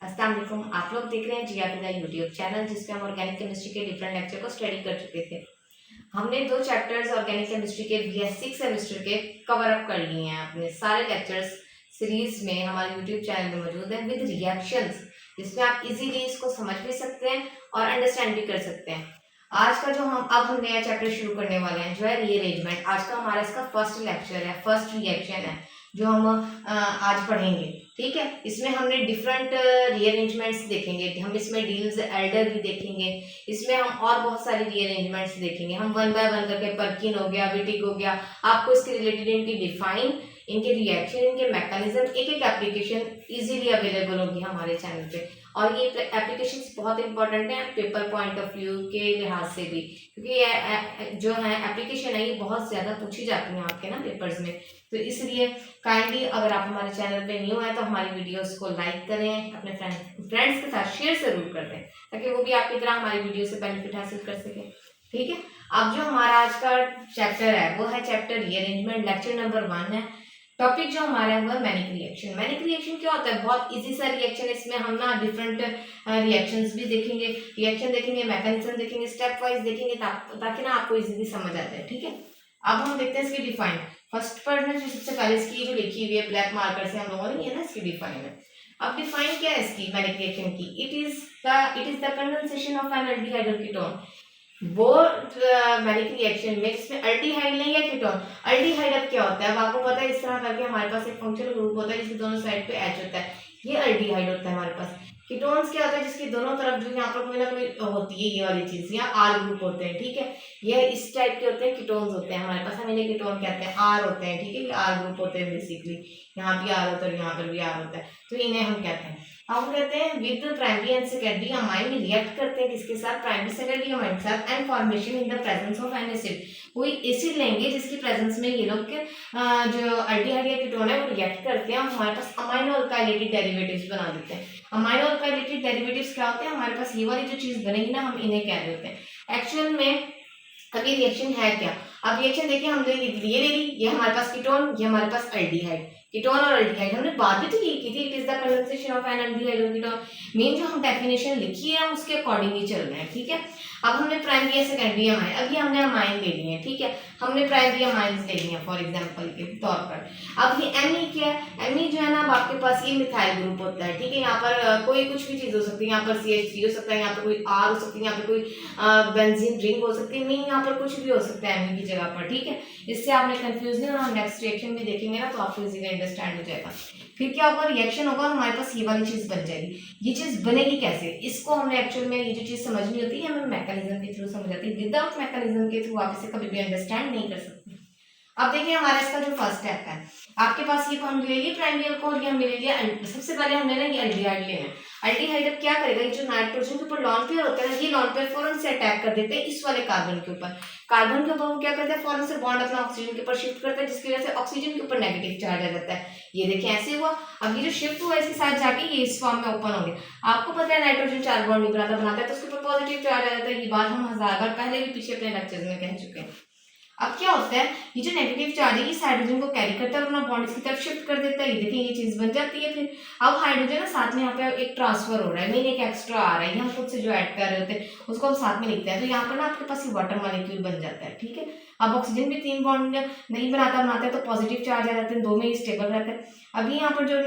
अस्सलाम वालेकुम। आप लोग देख रहे हैं जिया का यूट्यूब चैनल, जिसमें हम ऑर्गेनिक केमिस्ट्री के डिफरेंट लेक्चर को स्टडी कर चुके थे। हमने 2 चैप्टर्स ऑर्गेनिक केमिस्ट्री के BS6 सेमेस्टर के कवर अप कर लिए हैं। अपने सारे लेक्चर्स सीरीज में हमारे यूट्यूब चैनल में मौजूद है विद रिएक्शंस, जिसमें आप इजीली इसको समझ भी सकते हैं और अंडरस्टैंड भी कर सकते हैं। आज का जो हम नया चैप्टर शुरू करने वाले हैं, जो है रीअरेंजमेंट। आज का हमारा इसका फर्स्ट लेक्चर है, फर्स्ट रिएक्शन है जो हम आज पढ़ेंगे। ठीक है, इसमें हमने डिफरेंट रीअरेंजमेंट्स देखेंगे, हम इसमें डील्स एल्डर भी देखेंगे, इसमें हम और बहुत सारी रीअरेंजमेंट्स देखेंगे। हम वन बाय वन करके पर्किन हो गया, विटिक हो गया, आपको इसके रिलेटेड इनकी डिफाइन, इनके रिएक्शन, इनके मैकेनिज्म, एक एक एप्लीकेशन इजीली अवेलेबल होगी हमारे चैनल पे। और ये एप्लीकेशंस बहुत इंपॉर्टेंट है पेपर पॉइंट ऑफ व्यू के लिहाज से भी, क्योंकि ये जो है एप्लीकेशन है ये बहुत ज़्यादा पूछी जाती है आपके ना पेपर्स में। तो इसलिए काइंडली अगर आप हमारे चैनल पे न्यू है तो हमारी वीडियोस को लाइक करें, अपने फ्रेंड्स के साथ शेयर जरूर कर दें, ताकि वो भी आपकी तरह हमारी वीडियो से बेनिफिट हासिल कर सकें। ठीक है, अब जो हमारा आज का चैप्टर है वो है चैप्टर रीअरेंजमेंट, लेक्चर नंबर 1 है। टॉपिक जो हमारा है वो है मैनिक रिएक्शन। मैनिक रिएक्शन क्या होता है? बहुत इजी सा रिएक्शन है। इसमें हम ना डिफरेंट रिएक्शंस भी देखेंगे, रिएक्शन देखेंगे, मैकेनिज्म देखेंगे, स्टेप वाइज देखेंगे, ताकि ना आपको इजीली समझ आ जाए। ठीक है, अब हम देखते हैं इसकी डिफाइन। फर्स्ट पर जो सबसे पहले इसकी जो लिखी हुई है ब्लैक मार्कर से हम लोगों ने, ये ना इसकी डिफाइन है। अब डिफाइन क्या है इसकी मैनिक रिएक्शन की? It is the condensation of N aldehyde और कीटोन। वो मैनिक रिएक्शन में जिसमें अल्डिहाइड नहीं है कीटोन। अल्डिहाइड अब क्या होता है? अब आपको पता है, इस तरह करके हमारे पास एक फंक्शनल ग्रुप होता है जिसके दोनों साइड पे H होता है, ये अल्डिहाइड होता है हमारे पास। कीटोन्स क्या होता है? जिसकी दोनों तरफ जो यहाँ पर कोई ना कोई होती है ये वाली चीज, यहाँ R ग्रुप होते हैं। ठीक है, ये इस टाइप के होते हैं, कीटोन्स होते हैं हमारे पास, हम इन्हें कीटोन कहते हैं, R होते हैं। ठीक है, ये R ग्रुप होते हैं बेसिकली, यहाँ भी R होता है और यहाँ पर भी R होता है, तो इन्हें हम कहते हैं। हम कहते हैं with primary and secondary amine react करते हैं किसके साथ? प्राइमरी सेकेंडरी अमाइन के साथ, and formation in the presence of N acid. कोई एसिड लेंगे जिसकी प्रेजेंस में ये लोग के जो अल्डिहाइड या कीटोन है वो रिएक्ट करते हैं और हमारे पास अमाइनो अल्काइलेटेड डेरिवेटिव्स बना देते हैं। अमाइनो अल्काइलेटेड डेरिवेटिव्स क्या होते हैं? हमारे पास ये वाली जो चीज बनेगी ना, हम इन्हें कह रहे होते हैं। एक्चुअल में अभी रिएक्शन है क्या? अब रिएक्शन देखिए, हमने ये ले ली, ये हमारे पास कीटोन, ये हमारे पास अल्डिहाइड। कीटोन और अल्डिहाइड हमने बात भी तो ये की थी, it is the condensation of an aldehyde और कीटोन। मेन जो हम डेफिनेशन लिखी है हम उसके अकॉर्डिंग ही चल रहे हैं। ठीक है, अब हमने प्राइमरी या सेकेंडरी अमाइन, अभी हमने अमाइन ले लिए हैं। ठीक है, हमने प्राइमरी अमाइंस ले लिए हैं फॉर एग्जांपल के तौर पर। अब ये एमी क्या है? एमी जो है ना, अब आपके पास ये मिथाइल ग्रुप होता है। ठीक है, यहाँ पर कोई कुछ भी चीज हो सकती है, यहाँ पर CH3 हो सकता है, यहाँ पर कोई R हो सकती है, यहाँ पर कोई बेंजीन रिंग हो सकती है, नहीं यहाँ पर कुछ भी हो सकता है एमी की जगह पर। ठीक है, इससे आपने कंफ्यूज नहीं होना, हम नेक्स्ट रिएक्शन भी देखेंगे ना तो आपको इजीली अंडरस्टैंड हो जाएगा। फिर क्या होगा? रिएक्शन होगा, हमारे पास ये वाली चीज बन जाएगी। ये चीज बनेगी कैसे? इसको हमने एक्चुअल में ये जो चीज समझनी होती है हमें मैकेनिज्म के थ्रू समझ आती है, विदाउट मैकेनिज्म के थ्रू आप इसे कभी भी अंडरस्टैंड नहीं कर सकते। अब देखिए हमारा इसका जो फर्स्ट स्टेप है, आपके पास ये हम ले लिए प्राइमरी अल्कोहल, ये हम ले लिया। सबसे पहले हमने ना ये अल्डिहाइड लेना है। अल्डिहाइड अब क्या करेगा? ये जो नाइट्रोजन के ऊपर लॉन पेयर होता है ना, ये लॉन पेयर फौरन से अटैक कर देते हैं इस वाले कार्बन के ऊपर। कार्बन के ऊपर वो क्या करता है? फौरन से बॉन्ड अपना ऑक्सीजन के ऊपर शिफ्ट करता है, जिसकी वजह से ऑक्सीजन के ऊपर नेगेटिव चार्ज आ जाता है। ये देखिए ऐसे हुआ। अब ये जो शिफ्ट हुआ इसके साथ जाके ये इस फॉर्म में ओपन हो गया। आपको पता है नाइट्रोजन 4 बॉन्ड नहीं बनाता है तो उसके ऊपर पॉजिटिव चार्ज आ जाता है। ये बात हम 1000 बार पहले भी पीछे अपने लेक्चर्स में कह चुके हैं। अब क्या होता है? ये जो नेगेटिव चार्ज है ये हाइड्रोजन को कैरी करता है और अपना बॉन्ड इसकी तरफ शिफ्ट कर देता है। ये देखिए ये चीज बन जाती है। फिर अब हाइड्रोजन ना साथ में यहाँ पे एक ट्रांसफर हो रहा है, नहीं एक एक्स्ट्रा आ रहा है, हम खुद से जो ऐड कर रहे होते हैं उसको हम साथ में लिखते हैं, तो यहाँ पर ना आपके पास ये वाटर मॉलिक्यूल बन जाता है। ठीक है, अब ऑक्सीजन भी 3 बॉन्ड नहीं बनाता है तो पॉजिटिव चार्ज आ जाते हैं, 2 में ही स्टेबल रहता है। अभी यहाँ पर जो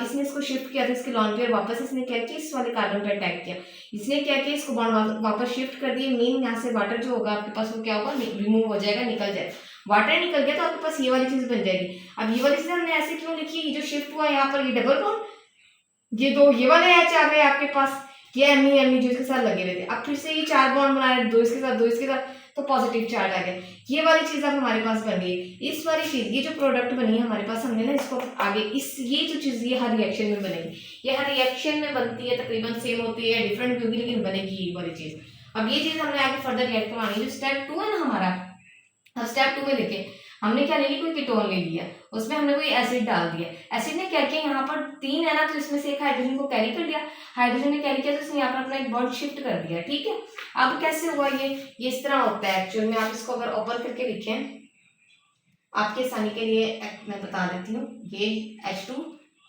इसने इसको शिफ्ट किया था, इसके लॉन पेयर वापस इसने क्या किया? इस वाले कार्बन पे अटैक किया। इसने क्या किया? इसको बॉन्ड वापस शिफ्ट कर दिए। मेन यहाँ से वाटर जो होगा आपके पास वो क्या होगा? रिमूव हो जाएगा, निकल जाएगा। वाटर निकल गया तो आपके पास ये वाली चीज बन जाएगी। अब ये वाली चीज हमने ऐसे क्यों लिखी? ये जो शिफ्ट हुआ यहाँ पर ये डबल बॉन्ड, ये 2 ये वाले H आ गए आपके पास, ये एमी जो इसके साथ लगे हुए थे। अब फिर से ये 4 बॉन्ड बना रहे, 2 इसके साथ 2 इसके साथ, तो पॉजिटिव चार्ज आ गया। ये वाली चीज अब हमारे पास बन गई। इस वाली चीज ये जो प्रोडक्ट बनी है हमारे पास, हमने ना इसको आगे ये जो चीज ये हर रिएक्शन में बनेगी, ये हर रिएक्शन में बनती है, तकरीबन सेम होती है, डिफरेंट भी होगी लेकिन बनेगी ये वाली चीज। अब ये चीज हमने आगे फर्दर रिएक्ट करवानी है। जो स्टेप 2 है ना हमारा, अब स्टेप 2 में देखिए हमने क्या ले लिया? कोई कीटोन ले लिया, उसमें हमने कोई एसिड डाल दिया। एसिड ने क्या किया? यहाँ पर 3 है ना, तो इसमें से एक हाइड्रोजन को कैरी कर लिया। हाइड्रोजन ने कैरी किया तो इसने यहाँ पर अपना एक बॉन्ड शिफ्ट कर दिया। ठीक है, अब कैसे हुआ ये इस तरह होता है एक्चुअल में। आप इसको अगर ओपन करके लिखें आपके आसानी के लिए मैं बता देती हूँ। ये H2,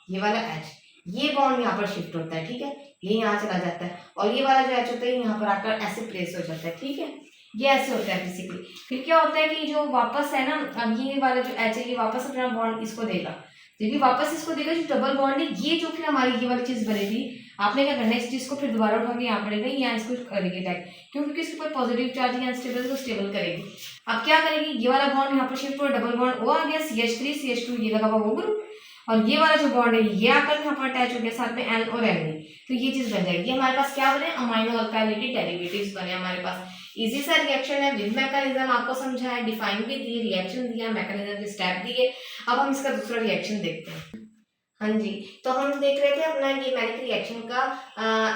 ये वाला H, ये बॉन्ड यहाँ पर शिफ्ट होता है, ठीक है, ये यहाँ चला जाता है और ये वाला जो एच होता है यहाँ पर आकर ऐसे प्लेस हो जाता है, ठीक है, ये ऐसे होता है बेसिकली। फिर क्या होता है कि जो वापस है ना, अब ये वाला जो एच है ये वापस अपना बॉन्ड इसको देगा, जब ये वापस इसको देगा जो डबल बॉन्ड है, ये जो फिर हमारी ये वाली चीज बनी थी, आपने क्या करना है इस चीज को फिर दोबारा उठा के यहाँ पड़ेगा, यहाँ इसको करेगी टैग, क्योंकि इसके ऊपर पॉजिटिव चार्ज या अनस्टेबल को स्टेबल करेगी। अब क्या करेगी, ये वाला बॉन्ड यहाँ पर शिफ्ट हुआ, डबल बॉन्ड ओ आ गया, CH3 CH2 ये लगा हुआ वो ग्रुप, और ये वाला जो बॉन्ड है ये आकर यहाँ पर अटैच हो गया साथ में N और Mn, तो ये चीज बन जाएगी। हमारे पास क्या बने, अमाइनो अल्काइलिटी डेरिवेटिव्स बने हमारे पास। इजी सा रिएक्शन है, विद मैकेनिज्म आपको समझा है, डिफाइन भी दी, रिएक्शन दिया, मैकेनिज्म के स्टेप दिए। अब हम इसका दूसरा रिएक्शन देखते हैं। हाँ जी, तो हम देख रहे थे अपना ये मैनिक रिएक्शन का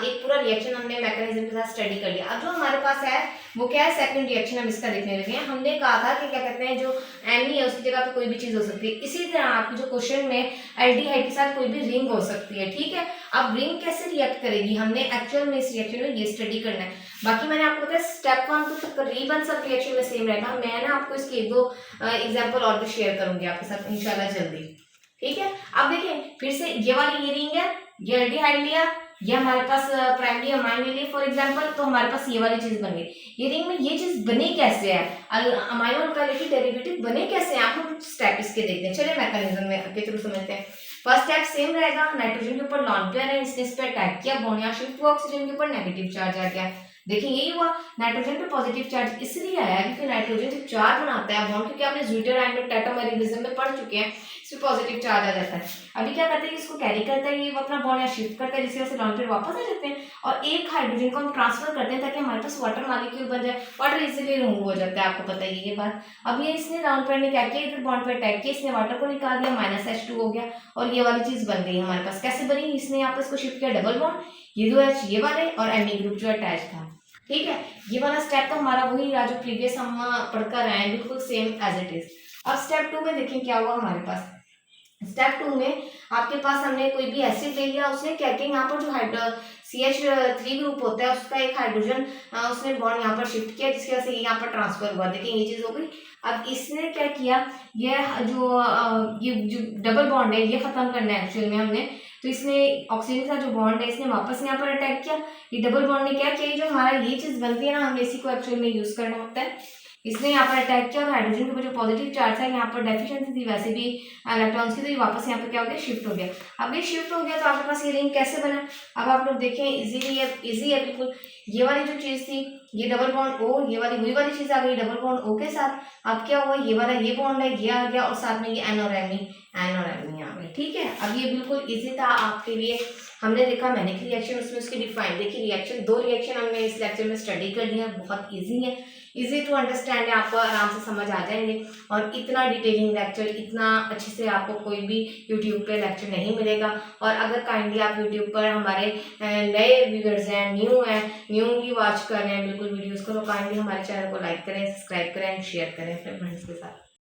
एक पूरा रिएक्शन हमने मैकेनिज्म के साथ स्टडी कर लिया। अब जो हमारे पास है वो क्या है, सेकंड रिएक्शन हम इसका देखने लगे हैं। हमने कहा था कि क्या कहते हैं जो एनी है उसकी जगह पे कोई भी चीज हो सकती है, इसी तरह आपके जो क्वेश्चन में एल्डिहाइड के साथ कोई भी रिंग हो सकती है, ठीक है। अब रिंग कैसे रिएक्ट करेगी, हमने एक्चुअल में इस रिएक्शन में ये स्टडी करना है। बाकी मैंने आपको बताया स्टेप 1 तो तकरीबन सब रिएक्शन में सेम रहेगा। मैं ना आपको इसके 1-2 एग्जाम्पल और भी शेयर करूंगी आपके साथ इंशाल्लाह जल्दी, ठीक है। अब देखिए फिर से ये वाली ये रिंग है, ये एल्डिहाइड लिया, ये हमारे पास प्राइमरी अमाइन ले लिया फॉर एग्जांपल, तो हमारे पास ये वाली चीज बन गई। ये रिंग में ये चीज बनी कैसे है, अमाइनो अल्काइलिटी डेरिवेटिव बने कैसे हैं, आप हम स्टेप इसके देखते हैं। चलिए मैकेनिज्म में के थ्रू समझते हैं। फर्स्ट स्टेप सेम रहेगा, नाइट्रोजन के ऊपर लॉन पेयर है, इसने इस पे अटैक किया, बॉन्ड यहाँ शिफ्ट हुआ, ऑक्सीजन के ऊपर नेगेटिव चार्ज आ गया। देखिए यही हुआ, नाइट्रोजन पे पॉजिटिव चार्ज इसलिए आया क्योंकि नाइट्रोजन जब चार्ज बनाता है बॉन्ड, क्योंकि आपने ज्विटर एंड टैटोमेरिज्म में पढ़ चुके हैं, इसमें पॉजिटिव चार्ज आ जाता है। अभी क्या करते हैं, इसको कैरी करता है, ये अपना बॉन्ड यहाँ शिफ्ट करता है, जिसकी वजह से लॉन पेयर वापस आ जाते हैं और एक हाइड्रोजन को हम ट्रांसफर करते हैं ताकि हमारे पास वाटर मॉलिक्यूल बन जाए, वाटर इजीली रिमूव हो जाता है, आपको पता ही है ये बात। अब ये इसने लॉन पेयर ने क्या किया, इधर बॉन्ड पे अटैक किया, इसने वाटर को निकाल दिया, -H2 हो गया और ये वाली चीज बन गई हमारे पास। कैसे बनी, इसने यहाँ पर इसको शिफ्ट किया डबल बॉन्ड, ये दो H ये वाले और Ni ग्रुप जो अटैच था, ठीक है। ये वाला स्टेप तो हमारा वही रहा जो प्रीवियस हम पढ़कर आए हैं, बिल्कुल सेम एज इट इज। अब स्टेप 2 में देखें क्या हुआ हमारे पास। स्टेप 2 में आपके पास हमने कोई भी एसिड ले लिया, उसने क्या किया, यहाँ पर जो CH3 ग्रुप होता है उसका एक हाइड्रोजन उसने बॉन्ड यहाँ पर शिफ्ट किया, जिसकी वजह से यहाँ पर ट्रांसफर हुआ। देखिए ये चीज हो गई। अब इसने क्या किया, ये जो डबल बॉन्ड है ये खत्म करना है एक्चुअल में हमने, तो इसने ऑक्सीजन के साथ जो बॉन्ड है इसने वापस यहाँ पर अटैक किया। ये डबल बॉन्ड ने क्या किया, जो हमारा ये चीज बनती है ना, हमें इसी को एक्चुअल में यूज करना होता है, इसने यहाँ पर अटैक किया और हाइड्रोजन के ऊपर जो पॉजिटिव चार्ज है यहाँ पर डेफिशिएंसी थी वैसे भी इलेक्ट्रॉन्स की, तो ये वापस यहाँ पर क्या हो गया, शिफ्ट हो गया। अब ये शिफ्ट हो गया तो आपके पास ये रिंग कैसे बना, अब आप लोग देखें इजी है बिल्कुल। ये वाली जो चीज थी ये डबल बॉन्ड ओ, ये वाली वही वाली चीज आ गई डबल बॉन्ड ओ के साथ। अब क्या हुआ, ये वाला ये बॉन्ड है ये आ गया और साथ में ये एन और एमी आ गए, ठीक है। अब ये बिल्कुल इजी था आपके लिए। हमने देखा मैनिक रिएक्शन, उसमें उसकी डिफाइन देखी रिएक्शन, 2 रिएक्शन हमने इस लेक्चर में स्टडी कर लिया, बहुत इजी है, इजी टू अंडरस्टैंड है, आपको आराम से समझ आ जाएंगे। और इतना डिटेलिंग लेक्चर, इतना अच्छे से आपको कोई भी यूट्यूब पे लेक्चर नहीं मिलेगा। और अगर काइंडली आप यूट्यूब पर हमारे नए व्यूअर्स हैं, न्यूली वॉच कर रहे हैं बिल्कुल वीडियोज़ को, तो काइंडली हमारे चैनल को लाइक करें, सब्सक्राइब करें, शेयर करें अपने फ्रेंड्स के साथ।